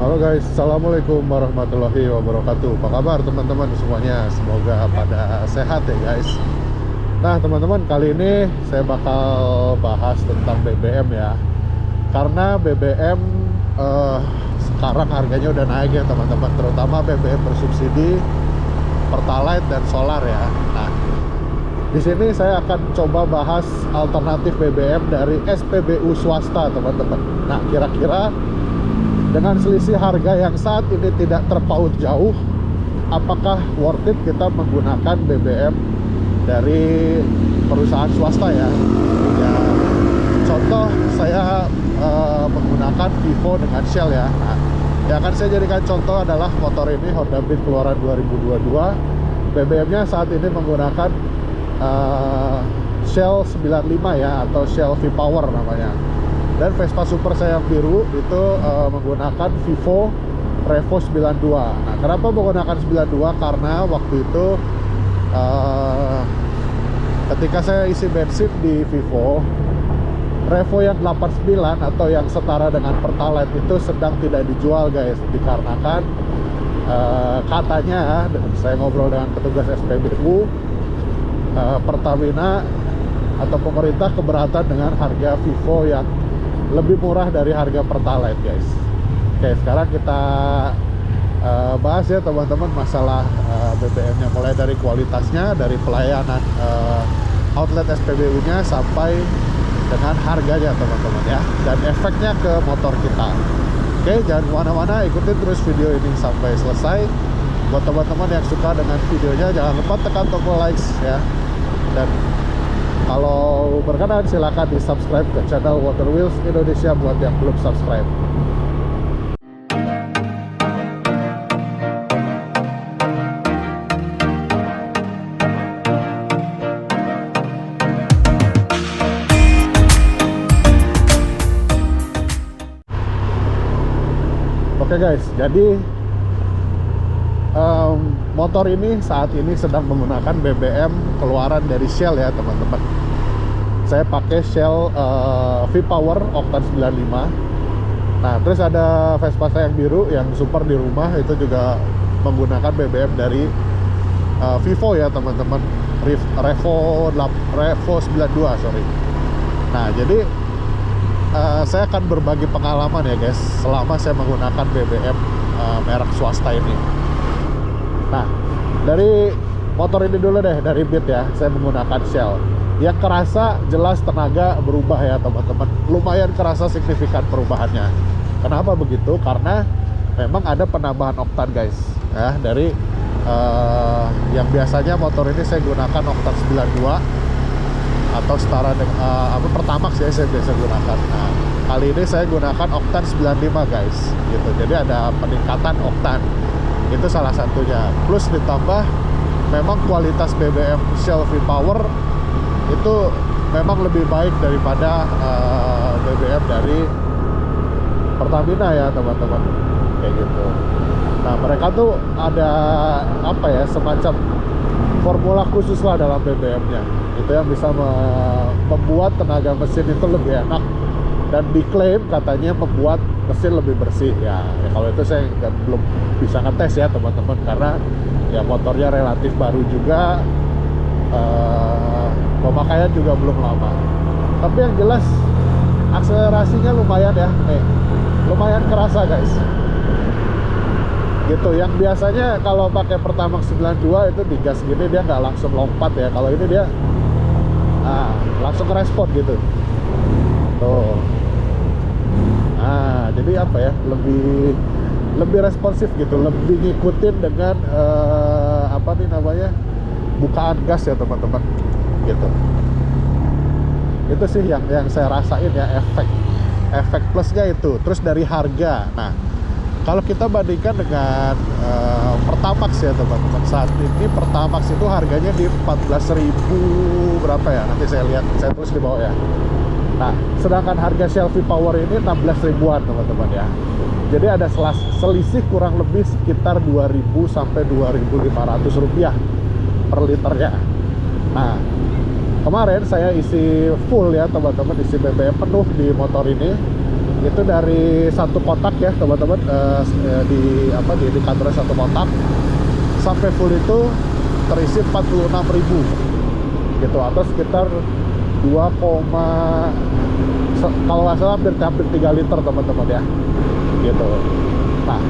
Halo guys, Assalamualaikum warahmatullahi wabarakatuh. Apa kabar teman-teman semuanya? Semoga pada sehat ya guys. Nah teman-teman, kali ini saya bakal bahas tentang BBM ya. Karena BBM sekarang harganya udah naik ya teman-teman. Terutama BBM bersubsidi, Pertalite dan solar ya. Nah, di sini saya akan coba bahas alternatif BBM dari SPBU swasta teman-teman. Nah, kira-kira dengan selisih harga yang saat ini tidak terpaut jauh, apakah worth it kita menggunakan BBM dari perusahaan swasta ya? Ya, contoh saya menggunakan Vivo dengan Shell ya. Nah, yang akan saya jadikan contoh adalah motor ini Honda Beat keluaran 2022. BBM-nya saat ini menggunakan Shell 95 ya, atau Shell V-Power namanya. Dan Vespa Super saya yang biru itu menggunakan Vivo Revo 92. Nah, kenapa menggunakan 92? Karena waktu itu ketika saya isi bensin di Vivo Revo yang 89 atau yang setara dengan Pertalite itu sedang tidak dijual guys, dikarenakan katanya, saya ngobrol dengan petugas SPBU, Pertamina atau pemerintah keberatan dengan harga Vivo yang lebih murah dari harga Pertalite guys. Oke, sekarang kita bahas ya teman-teman masalah BBM-nya, mulai dari kualitasnya, dari pelayanan outlet SPBU-nya sampai dengan harganya teman-teman ya, dan efeknya ke motor kita. Oke, jangan kemana-mana, ikutin terus video ini sampai selesai. Buat teman-teman yang suka dengan videonya, jangan lupa tekan tombol likes ya, dan kalau berkenan silahkan di subscribe ke channel Water Wheels Indonesia buat yang belum subscribe. Oke guys, jadi motor ini saat ini sedang menggunakan BBM keluaran dari Shell ya teman-teman. Saya pakai Shell V-Power Octane 95. Nah, terus ada Vespa saya yang biru yang super di rumah, itu juga menggunakan BBM dari Vivo ya teman-teman, Revo 92 sorry. Nah, jadi saya akan berbagi pengalaman ya guys selama saya menggunakan BBM merek swasta ini. Nah, dari motor ini dulu deh, dari Beat ya, saya menggunakan Shell. Yang kerasa jelas tenaga berubah ya teman-teman, lumayan kerasa signifikan perubahannya. Kenapa begitu? Karena memang ada penambahan oktan guys ya, dari yang biasanya motor ini saya gunakan oktan 92 atau setara dengan Pertamax ya saya biasa gunakan. Nah, kali ini saya gunakan oktan 95 guys gitu, jadi ada peningkatan oktan, itu salah satunya. Plus ditambah memang kualitas BBM Shell V-Power itu memang lebih baik daripada BBM dari Pertamina ya teman-teman, kayak gitu. Nah, mereka tuh ada apa ya, semacam formula khusus lah dalam BBM-nya, itu yang bisa membuat tenaga mesin itu lebih enak, dan diklaim katanya membuat mesin lebih bersih ya. Kalau itu saya belum bisa ngetes ya teman-teman, karena ya motornya relatif baru juga, pemakaian juga belum lama. Tapi yang jelas akselerasinya lumayan ya, lumayan kerasa guys gitu. Yang biasanya kalau pakai Pertamax 92 itu digas gini dia nggak langsung lompat ya, kalau ini dia langsung respon gitu tuh. Nah, jadi apa ya, lebih responsif gitu, lebih ngikutin dengan apa nih namanya, bukaan gas ya teman-teman gitu. Itu sih yang saya rasain ya, efek plusnya itu. Terus dari harga, nah kalau kita bandingkan dengan Pertamax ya teman-teman, saat ini Pertamax itu harganya di 14.000 berapa ya, nanti saya lihat, saya tulis di bawah ya. Nah, sedangkan harga Shell V-Power ini 16 ribuan teman-teman ya. Jadi ada selisih kurang lebih sekitar 2.000 sampai 2.500 rupiah per liternya. Nah, kemarin saya isi full ya teman-teman, isi BBM penuh di motor ini itu dari satu kotak ya teman-teman, di kantornya satu kotak sampai full itu terisi 46.000 gitu, atau sekitar 2, kalau nggak salah hampir 3 liter teman-teman ya gitu. Nah,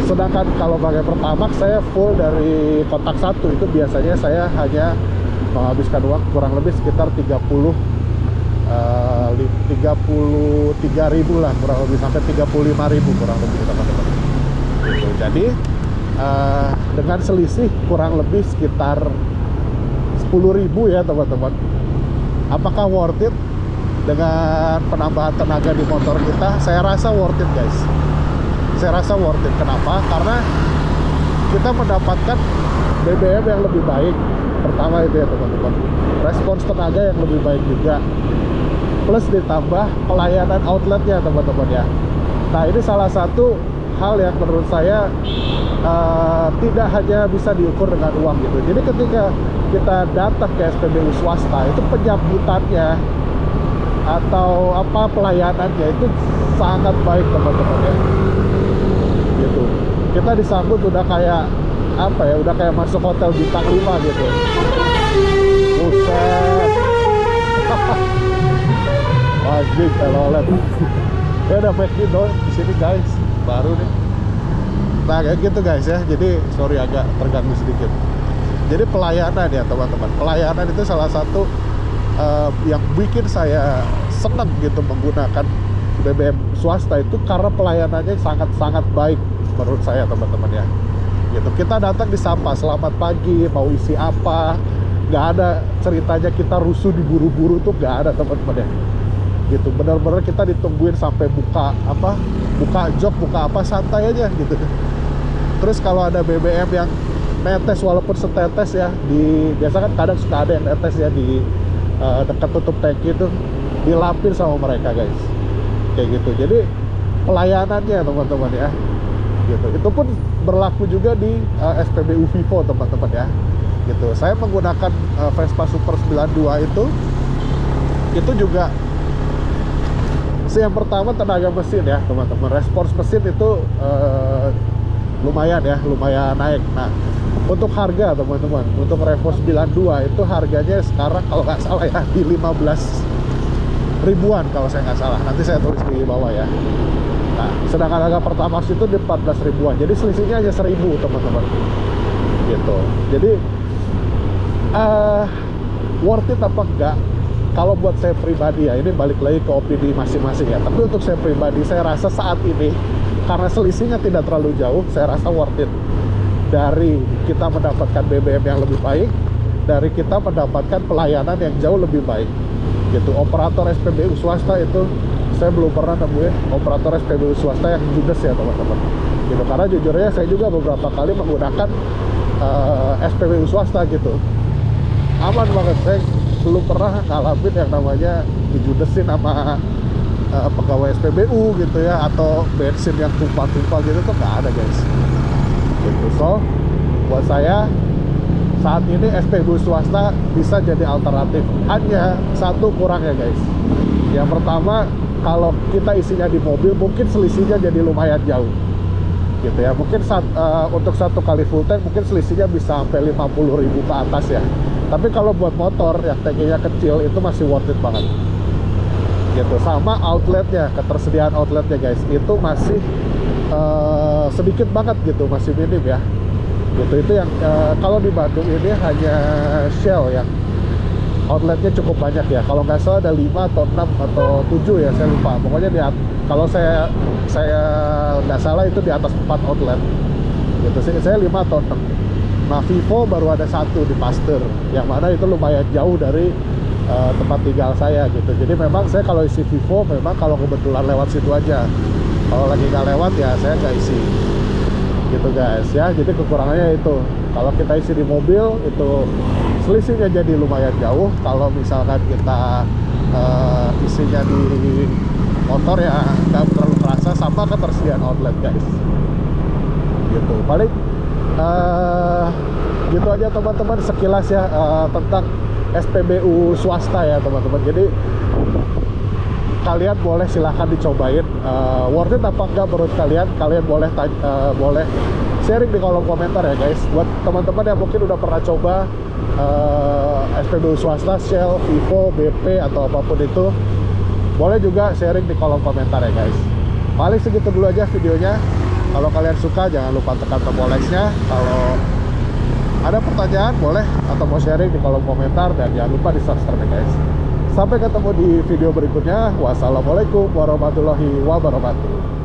sedangkan kalau pakai Pertamax saya full dari kotak satu itu biasanya saya hanya menghabiskan uang kurang lebih sekitar 33.000 lah, kurang lebih sampai 35.000 kurang lebih teman-teman gitu. Jadi dengan selisih kurang lebih sekitar 10.000 ya teman-teman. Apakah worth it dengan penambahan tenaga di motor kita? Saya rasa worth it guys. Saya rasa worth it. Kenapa? Karena kita mendapatkan BBM yang lebih baik. Pertama itu ya teman-teman, respons tenaga yang lebih baik juga, plus ditambah pelayanan outletnya teman-teman ya. Nah, ini salah satu hal yang menurut saya tidak hanya bisa diukur dengan uang gitu. Jadi ketika kita datang ke SPBU swasta, itu penyambutannya atau pelayanannya itu sangat baik teman-teman ya gitu. Kita disambut udah kayak udah kayak masuk hotel bintang 5 gitu. Buset. Wajib telolet. Ya udah make it dong di sini guys, baru nih. Nah kayak gitu guys ya. Jadi sorry agak terganggu sedikit. Jadi pelayanan ya teman-teman. Pelayanan itu salah satu yang bikin saya senang gitu menggunakan BBM swasta itu, karena pelayanannya sangat-sangat baik menurut saya teman-teman ya. Gitu. Kita datang disapa selamat pagi, mau isi apa, nggak ada ceritanya kita rusuh diburu-buru tuh, nggak ada teman-teman ya. Gitu, benar-benar kita ditungguin sampai buka jok, buka apa, santai aja gitu. Terus kalau ada BBM yang netes walaupun setetes ya, biasa kan kadang suka ada yang netes ya di dekat tutup tangki itu, dilapin sama mereka guys, kayak gitu. Jadi pelayanannya teman-teman ya gitu, itu pun berlaku juga di SPBU Vivo teman-teman ya gitu. Saya menggunakan Vespa Super 92 itu juga yang pertama tenaga mesin ya teman-teman, respons mesin itu lumayan naik. Nah, untuk harga teman-teman, untuk Revo 92 itu harganya sekarang kalau nggak salah ya di 15 ribuan kalau saya nggak salah, nanti saya tulis di bawah ya. Nah, sedangkan harga Pertamax itu di 14 ribuan, jadi selisihnya hanya 1.000 teman-teman gitu. Jadi worth it apa enggak? Kalau buat saya pribadi ya, ini balik lagi ke opini masing-masing ya. Tapi untuk saya pribadi, saya rasa saat ini karena selisihnya tidak terlalu jauh, saya rasa worth it. Dari kita mendapatkan BBM yang lebih baik, dari kita mendapatkan pelayanan yang jauh lebih baik gitu. Operator SPBU swasta itu saya belum pernah nemuin operator SPBU swasta yang judes ya teman-teman gitu. Karena jujurnya saya juga beberapa kali menggunakan SPBU swasta gitu, aman banget. Saya belum pernah ngalamin yang namanya dijudesin sama pegawai SPBU gitu ya, atau bensin yang tumpah-tumpah gitu tuh nggak ada guys gitu. So buat saya saat ini SPBU swasta bisa jadi alternatif. Hanya satu kurangnya guys. Yang pertama, kalau kita isinya di mobil mungkin selisihnya jadi lumayan jauh gitu ya. Mungkin untuk satu kali full tank mungkin selisihnya bisa sampai 50.000 ke atas ya. Tapi kalau buat motor yang tankinya kecil itu masih worth it banget gitu. Sama outletnya, ketersediaan outletnya guys, itu masih sedikit banget gitu, masih minim ya gitu. Itu yang kalau di Bandung ini hanya Shell yang outletnya cukup banyak ya. Kalau nggak salah ada 5 atau 6 atau 7 ya, saya lupa. Pokoknya kalau saya nggak salah itu di atas 4 outlet gitu sih. Saya 5 atau 6. Nah, Vivo baru ada 1 di Pasteur, yang mana itu lumayan jauh dari tempat tinggal saya gitu. Jadi memang saya kalau isi Vivo memang kalau kebetulan lewat situ aja. Kalau lagi nggak lewat ya saya nggak isi gitu guys ya. Jadi kekurangannya itu, kalau kita isi di mobil itu selisihnya jadi lumayan jauh. Kalau misalkan kita isinya di motor ya nggak terlalu kerasa. Sama ketersediaan outlet guys gitu. Paling gitu aja teman-teman sekilas ya tentang SPBU swasta ya teman-teman. Jadi kalian boleh silahkan dicobain. Worth it apa enggak menurut kalian? Kalian boleh boleh sharing di kolom komentar ya guys. Buat teman-teman yang mungkin udah pernah coba SPBU swasta, Shell, Vivo, BP atau apapun itu, boleh juga sharing di kolom komentar ya guys. Paling segitu dulu aja videonya. Kalau kalian suka jangan lupa tekan tombol like-nya. Kalau ada pertanyaan boleh atau mau sharing di kolom komentar, dan jangan lupa di subscribe ya guys. Sampai ketemu di video berikutnya. Wassalamualaikum warahmatullahi wabarakatuh.